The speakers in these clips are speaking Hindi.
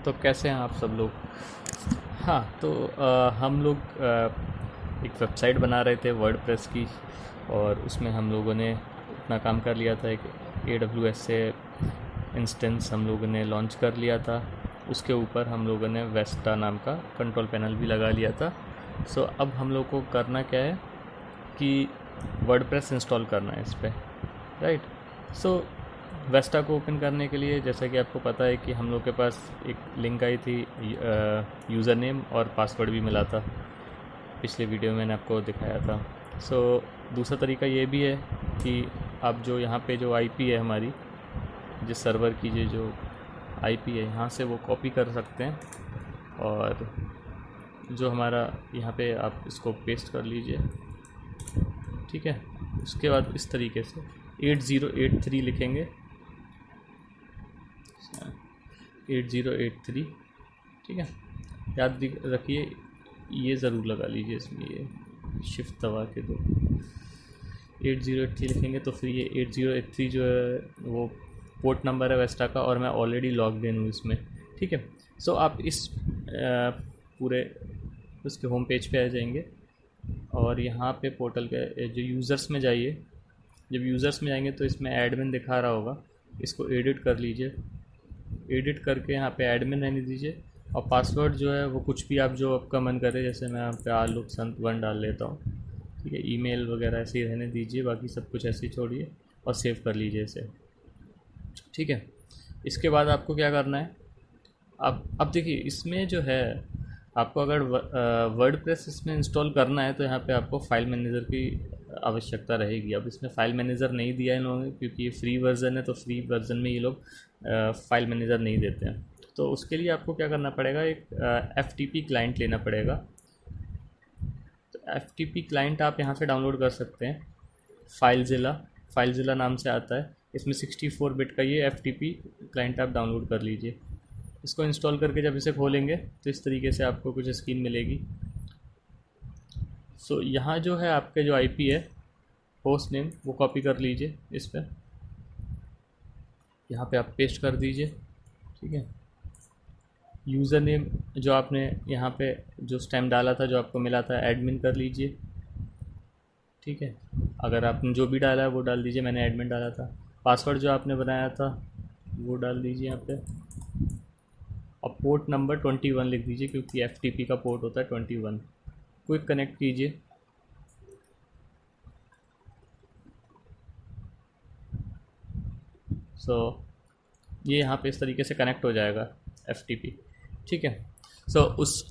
तो कैसे हैं आप सब लोग। हाँ तो हम लोग एक वेबसाइट बना रहे थे वर्डप्रेस की, और उसमें हम लोगों ने इतना काम कर लिया था। एक AWS से इंस्टेंस हम लोगों ने लॉन्च कर लिया था। उसके ऊपर हम लोगों ने वेस्टा नाम का कंट्रोल पैनल भी लगा लिया था। सो अब हम लोग को करना क्या है कि वर्डप्रेस इंस्टॉल करना है इस पर, राइट। सो वेस्टा को ओपन करने के लिए, जैसा कि आपको पता है कि हम लोग के पास एक लिंक आई थी, यूज़र नेम और पासवर्ड भी मिला था। पिछले वीडियो में मैंने आपको दिखाया था। सो दूसरा तरीका ये भी है कि आप जो यहाँ पे जो आईपी है हमारी, जिस सर्वर की जो आईपी है, यहाँ से वो कॉपी कर सकते हैं, और जो हमारा यहाँ पे आप इसको पेस्ट कर लीजिए, ठीक है। उसके बाद इस तरीके से 8083 लिखेंगे, 8083, ठीक है। याद रखिए, ये ज़रूर लगा लीजिए इसमें, ये शिफ्ट दबा के दो 8083 लिखेंगे तो फिर ये 8083 जो है वो पोर्ट नंबर है वेस्टा का, और मैं ऑलरेडी लॉग्ड इन हूँ इसमें, ठीक है। सो आप इस पूरे उसके होम पेज पे आ जाएंगे, और यहाँ पे पोर्टल के जो यूज़र्स में जाइए। जब यूज़र्स में जाएंगे तो इसमें एडमिन दिखा रहा होगा, इसको एडिट कर लीजिए। एडिट करके यहाँ पे एडमिन रहने दीजिए, और पासवर्ड जो है वो कुछ भी आप जो आपका मन करे, जैसे मैं यहाँ पे आलोक संत 1 डाल लेता हूँ, ठीक है। ईमेल वगैरह ऐसे ही रहने दीजिए, बाकी सब कुछ ऐसे ही छोड़िए और सेव कर लीजिए इसे, ठीक है। इसके बाद आपको क्या करना है, अब देखिए इसमें जो है, आपको अगर वर्डप्रेस इसमें इंस्टॉल करना है तो यहाँ पे आपको फ़ाइल मैनेजर की आवश्यकता रहेगी। अब इसमें फ़ाइल मैनेजर नहीं दिया है इन लोगों ने, क्योंकि ये फ्री वर्ज़न है, तो फ्री वर्ज़न में ये लोग फ़ाइल मैनेजर नहीं देते हैं। तो उसके लिए आपको क्या करना पड़ेगा, एक FTP क्लाइंट लेना पड़ेगा। तो FTP क्लाइंट आप यहाँ से डाउनलोड कर सकते हैं, फाइलज़िला नाम से आता है। इसमें 64 बिट का ये FTP क्लाइंट आप डाउनलोड कर लीजिए। इसको इंस्टॉल करके जब इसे खोलेंगे तो इस तरीके से आपको कुछ स्क्रीन मिलेगी। सो यहाँ जो है आपके जो आईपी है, होस्ट नेम, वो कॉपी कर लीजिए इस पर, यहाँ पे आप पेस्ट कर दीजिए, ठीक है। यूज़र नेम जो आपने यहाँ पे जो स्टैम्प डाला था, जो आपको मिला था, एडमिन कर लीजिए, ठीक है। अगर आपने जो भी डाला है वो डाल दीजिए, मैंने एडमिन डाला था। पासवर्ड जो आपने बनाया था वो डाल दीजिए यहाँ पे, और पोर्ट नंबर 21 लिख दीजिए, क्योंकि FTP का पोर्ट होता है 21। क्विक कनेक्ट कीजिए, सो ये यहाँ पे इस तरीके से कनेक्ट हो जाएगा FTP, ठीक है। सो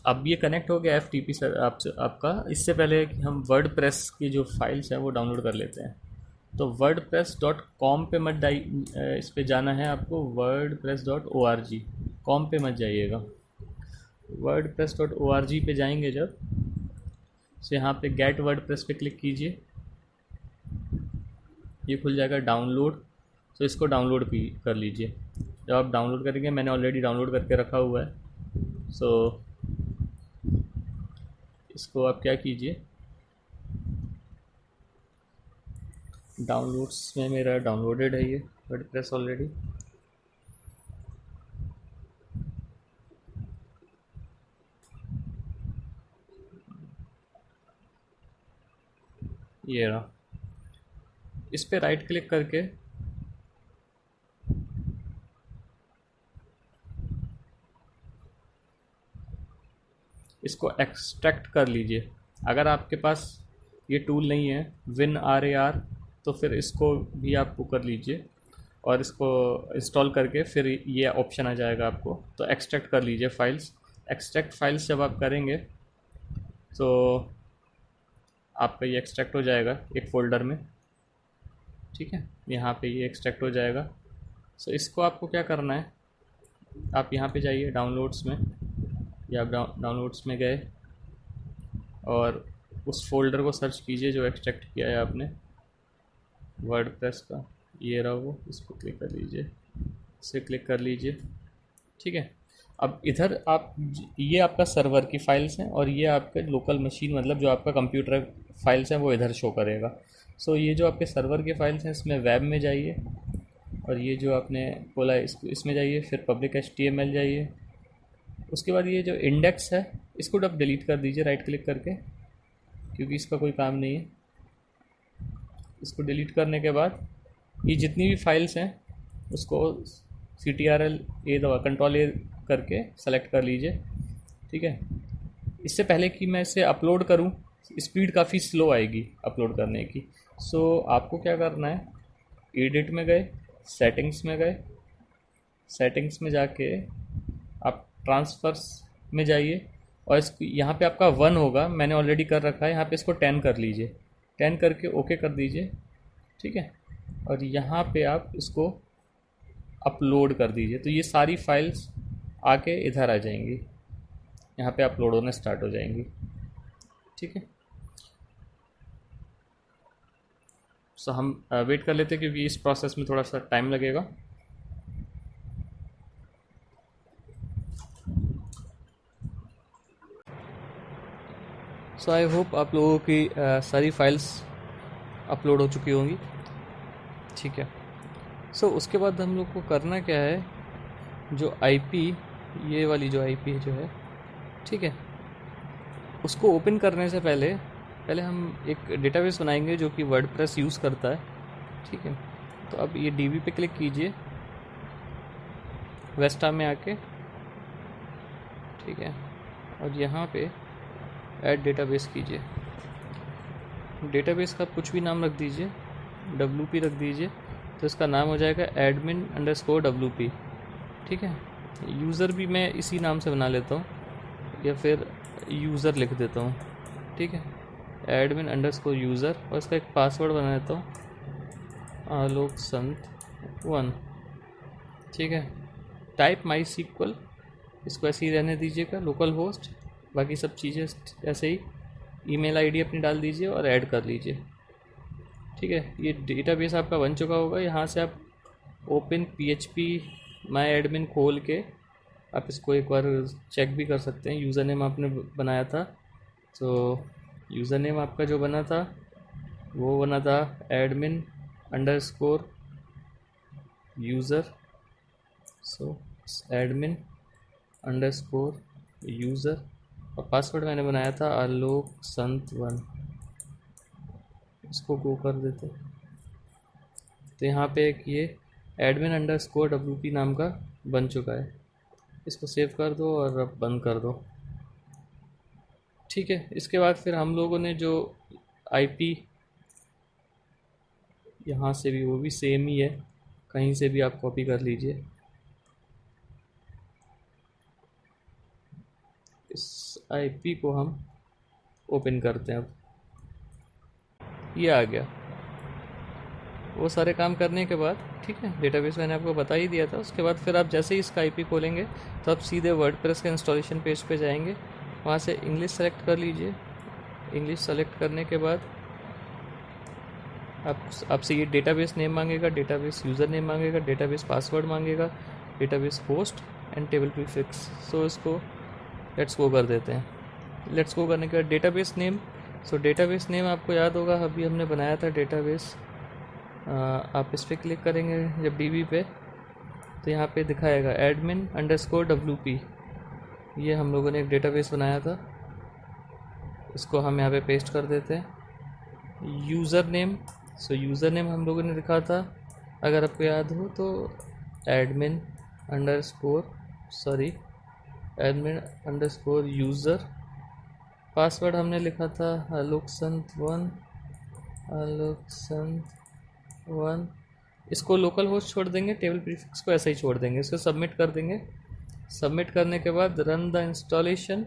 अब ये कनेक्ट हो गया FTP सर आपका। इससे पहले कि हम वर्डप्रेस की जो फाइल्स हैं वो डाउनलोड कर लेते हैं, तो wordpress.com पे मत इस पे जाना है आपको, wordpress.org, कॉम पे मत जाइएगा। wordpress.org पे जाएंगे जब, तो यहाँ पे गेट वर्डप्रेस पे क्लिक कीजिए, ये खुल जाएगा डाउनलोड। तो इसको डाउनलोड कर लीजिए। जब आप डाउनलोड करेंगे, मैंने ऑलरेडी डाउनलोड करके रखा हुआ है, सो इसको आप क्या कीजिए, डाउनलोड्स में मेरा डाउनलोडेड है ये वर्डप्रेस ऑलरेडी। ये रहा, इस पे राइट क्लिक करके इसको एक्सट्रैक्ट कर लीजिए। अगर आपके पास ये टूल नहीं है WinRAR, तो फिर इसको भी आप कर लीजिए, और इसको इंस्टॉल करके फिर ये ऑप्शन आ जाएगा आपको, तो एक्सट्रैक्ट कर लीजिए फाइल्स। एक्सट्रैक्ट फाइल्स जब आप करेंगे तो आपका ये एक्सट्रैक्ट हो जाएगा एक फ़ोल्डर में, ठीक है। यहाँ पे ये एक्सट्रैक्ट हो जाएगा। सो इसको आपको क्या करना है, आप यहाँ पे जाइए डाउनलोड्स में, या आप डाउनलोड्स में गए और उस फोल्डर को सर्च कीजिए जो एक्सट्रैक्ट किया है आपने वर्डप्रेस का, ये रहा वो, इसको क्लिक कर लीजिए, इसे क्लिक कर लीजिए, ठीक है। अब इधर आप, ये आपका सर्वर की फ़ाइल्स हैं, और ये आपके लोकल मशीन, मतलब जो आपका कंप्यूटर फाइल्स हैं वो इधर शो करेगा। सो ये जो आपके सर्वर के फाइल्स हैं, इसमें वेब में जाइए, और ये जो आपने खोला है इसमें जाइए, फिर पब्लिक HTML जाइए, उसके बाद ये जो इंडेक्स है इसको आप डिलीट कर दीजिए राइट क्लिक करके, क्योंकि इसका कोई काम नहीं है। इसको डिलीट करने के बाद ये जितनी भी फाइल्स हैं उसको CTRL A दबा कंट्रोल A करके सेलेक्ट कर लीजिए, ठीक है। इससे पहले कि मैं इसे अपलोड करूं, स्पीड काफ़ी स्लो आएगी अपलोड करने की। सो आपको क्या करना है, एडिट में गए, सेटिंग्स में गए, सेटिंग्स में जाके आप ट्रांसफर्स में जाइए और इसको यहाँ पे आपका 1 होगा, मैंने ऑलरेडी कर रखा है, यहाँ पे इसको 10 कर लीजिए, 10 करके ओके कर दीजिए, ठीक है। और यहाँ पे आप इसको अपलोड कर दीजिए, तो ये सारी फाइल्स आके इधर आ जाएंगी, यहाँ पे अपलोड होने स्टार्ट हो जाएंगी, ठीक है। सो हम वेट कर लेते हैं क्योंकि इस प्रोसेस में थोड़ा सा टाइम लगेगा। सो आई होप आप लोगों की सारी फाइल्स अपलोड हो चुकी होंगी, ठीक है। सो उसके बाद हम लोग को करना क्या है, जो IP, ये वाली जो IP जो है, ठीक है, उसको ओपन करने से पहले हम एक डेटाबेस बनाएंगे जो कि वर्डप्रेस यूज़ करता है, ठीक है। तो अब ये DB पे क्लिक कीजिए, वेस्टा में आके, ठीक है, और यहाँ पे ऐड डेटाबेस कीजिए। डेटाबेस का कुछ भी नाम रख दीजिए, WP रख दीजिए, तो इसका नाम हो जाएगा admin_WP, ठीक है। यूज़र भी मैं इसी नाम से बना लेता हूँ या फिर यूज़र लिख देता हूँ, ठीक है, admin_user, और इसका एक पासवर्ड बना देता हूँ आलोक संत 1, ठीक है। टाइप MySQL, इसको ऐसे ही रहने दीजिएगा, लोकल होस्ट, बाकी सब चीज़ें ऐसे ही, ईमेल ID अपनी डाल दीजिए और ऐड कर लीजिए, ठीक है। ये डेटाबेस आपका बन चुका होगा। यहाँ से आप ओपन PHP माई एडमिन खोल के आप इसको एक बार चेक भी कर सकते हैं। यूज़र नेम आपने बनाया था, तो यूज़र नेम आपका जो बना था वो बना था admin_user, सो admin_user, और पासवर्ड मैंने बनाया था आलोक संत 1। इसको गो कर देते, तो यहाँ पे एक ये admin_WP नाम का बन चुका है। इसको सेव कर दो और अब बंद कर दो, ठीक है। इसके बाद फिर हम लोगों ने जो IP यहाँ से भी, वो भी सेम ही है, कहीं से भी आप कॉपी कर लीजिए। इस IP को हम ओपन करते हैं। अब ये आ गया। वो सारे काम करने के बाद, ठीक है, डेटाबेस मैंने आपको बता ही दिया था। उसके बाद फिर आप जैसे ही इसका IP खोलेंगे तो आप सीधे वर्डप्रेस के इंस्टॉलेशन पेज पे जाएंगे, वहाँ से इंग्लिश सेलेक्ट कर लीजिए। इंग्लिश सेलेक्ट करने के बाद आपसे ये डेटाबेस नेम मांगेगा, डेटाबेस यूज़र नेम मांगेगा, डेटाबेस पासवर्ड मांगेगा, database host and table prefix. So इसको लेट्स गो कर देते हैं। लेट्स गो करने के बाद डेटाबेस नेम, सो डेटाबेस नेम आपको याद होगा, अभी हमने बनाया था डेटाबेस। आप इस पर क्लिक करेंगे जब DB पे, तो यहाँ पे दिखाएगा admin_WP। ये हम लोगों ने एक डेटाबेस बनाया था, इसको हम यहाँ पे पेस्ट कर देते हैं। यूज़र नेम, सो यूज़र नेम हम लोगों ने लिखा था, अगर आपको याद हो तो admin_user। पासवर्ड हमने लिखा था आलोक संत 1। इसको लोकल होस्ट छोड़ देंगे, टेबल प्रीफिक्स को ऐसे ही छोड़ देंगे। इसको सबमिट कर देंगे। सबमिट करने के बाद रन द इंस्टॉलेशन।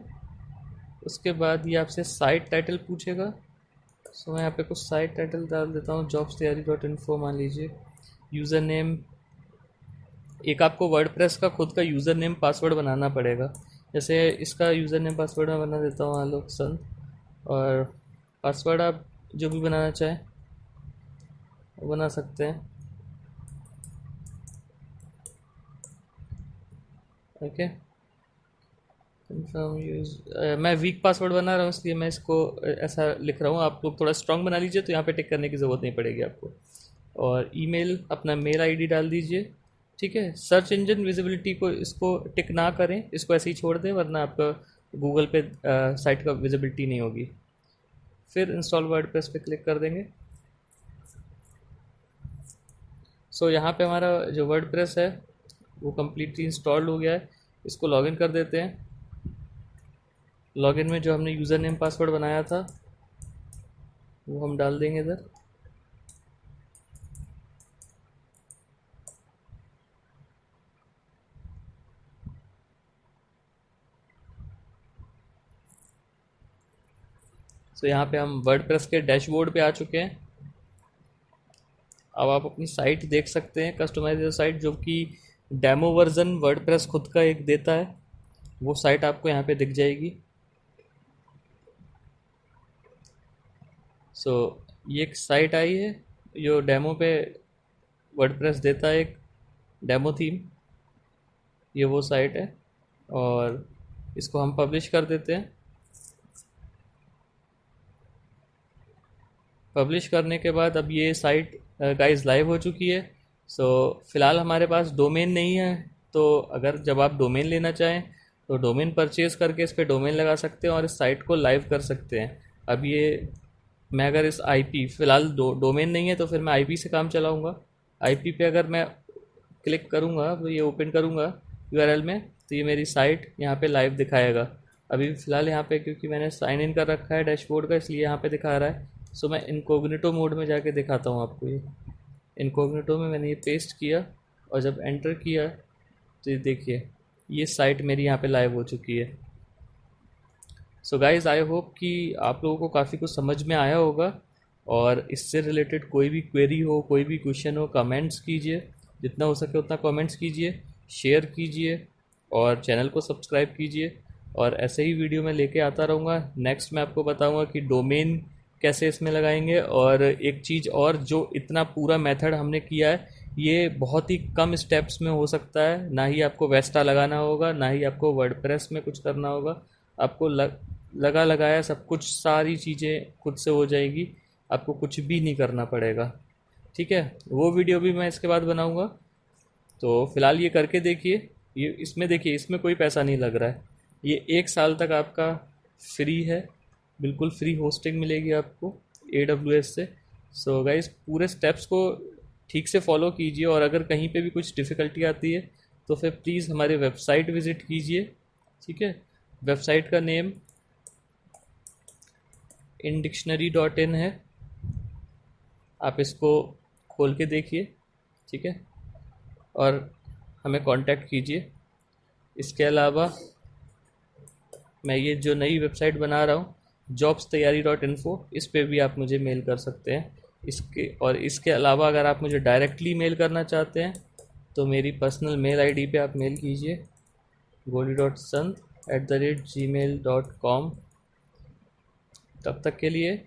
उसके बाद ये आपसे साइट टाइटल पूछेगा, सो मैं यहाँ पे कुछ साइट टाइटल डाल देता हूँ, jobstayari.info मान लीजिए। यूज़र नेम, एक आपको वर्डप्रेस का खुद का यूज़र नेम पासवर्ड बनाना पड़ेगा। जैसे इसका यूज़र नेम पासवर्ड मैं बना देता हूँ आलोक संत, और पासवर्ड आप जो भी बनाना चाहें वो बना सकते हैं, ओके। कंफर्म यूज, मैं वीक पासवर्ड बना रहा हूँ इसलिए मैं इसको ऐसा लिख रहा हूँ। आप लोग थोड़ा स्ट्रॉन्ग बना लीजिए तो यहाँ पे टिक करने की ज़रूरत नहीं पड़ेगी आपको। और ईमेल, अपना मेल ID डाल दीजिए, ठीक है, सर्च इंजन विजिबिलिटी को इसको टिक ना करें, इसको ऐसे ही छोड़ दें, वरना आपका गूगल पे साइट का विजिबिलिटी नहीं होगी। फिर इंस्टॉल वर्डप्रेस पे क्लिक कर देंगे। सो यहाँ पे हमारा जो वर्डप्रेस है वो कम्प्लीटली इंस्टॉल्ड हो गया है। इसको लॉगिन कर देते हैं। लॉगिन में जो हमने यूज़र नेम पासवर्ड बनाया था वो हम डाल देंगे इधर। सो यहाँ पे हम वर्डप्रेस के डैशबोर्ड पे आ चुके हैं। अब आप अपनी साइट देख सकते हैं, कस्टमाइज साइट, जो कि डेमो वर्जन वर्डप्रेस खुद का एक देता है, वो साइट आपको यहाँ पे दिख जाएगी। सो ये एक साइट आई है जो डेमो पे वर्डप्रेस देता है, एक डेमो थीम, ये वो साइट है। और इसको हम पब्लिश कर देते हैं। पब्लिश करने के बाद अब ये साइट गाइस लाइव हो चुकी है। सो फ़िलहाल हमारे पास डोमेन नहीं है, तो अगर जब आप डोमेन लेना चाहें तो डोमेन परचेज़ करके इस पर डोमेन लगा सकते हैं और इस साइट को लाइव कर सकते हैं। अब ये मैं अगर इस आईपी फ़िलहाल डोमेन नहीं है तो फिर मैं आईपी से काम चलाऊँगा। आईपी पे अगर मैं क्लिक करूँगा तो ये ओपन करूँगा यूआरएल में, तो ये मेरी साइट यहाँ पे लाइव दिखाएगा। अभी फ़िलहाल यहाँ पे क्योंकि मैंने साइन इन कर रखा है डैशबोर्ड का, इसलिए यहाँ पे दिखा रहा है। सो मैं इनकोग्निटो मोड में जाके दिखाता हूँ आपको। ये इनकोग्निटो में मैंने ये पेस्ट किया और जब एंटर किया तो ये देखिए ये साइट मेरी यहाँ पे लाइव हो चुकी है। सो गाइज़, आई होप कि आप लोगों को काफ़ी कुछ समझ में आया होगा, और इससे रिलेटेड कोई भी क्वेरी हो, कोई भी क्वेश्चन हो, कमेंट्स कीजिए, जितना हो सके उतना कमेंट्स कीजिए, शेयर कीजिए और चैनल को सब्सक्राइब कीजिए। और ऐसे ही वीडियो मैं लेके आता रहूँगा। नेक्स्ट मैं आपको बताऊँगा कि डोमेन कैसे इसमें लगाएंगे। और एक चीज़ और, जो इतना पूरा मेथड हमने किया है ये बहुत ही कम स्टेप्स में हो सकता है। ना ही आपको वेस्टा लगाना होगा, ना ही आपको वर्डप्रेस में कुछ करना होगा। आपको लगा लगाया सब कुछ, सारी चीज़ें खुद से हो जाएगी, आपको कुछ भी नहीं करना पड़ेगा। ठीक है, वो वीडियो भी मैं इसके बाद बनाऊँगा। तो फ़िलहाल ये करके देखिए। ये इसमें देखिए, इसमें कोई पैसा नहीं लग रहा है। ये 1 साल तक आपका फ्री है, बिल्कुल फ्री होस्टिंग मिलेगी आपको AWS से। सो गाइस, पूरे स्टेप्स को ठीक से फॉलो कीजिए, और अगर कहीं पे भी कुछ डिफ़िकल्टी आती है तो फिर प्लीज़ हमारे वेबसाइट विज़िट कीजिए। ठीक है, वेबसाइट का नेम indictionary.in है, आप इसको खोल के देखिए। ठीक है, और हमें कांटेक्ट कीजिए। इसके अलावा मैं ये जो नई वेबसाइट बना रहा हूँ jobstayari.info, इस पे भी आप मुझे मेल कर सकते हैं। इसके अलावा अगर आप मुझे डायरेक्टली मेल करना चाहते हैं तो मेरी पर्सनल मेल आईडी पे आप मेल कीजिए goli.sant@gmail.com। तब तक के लिए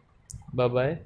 बाय बाय।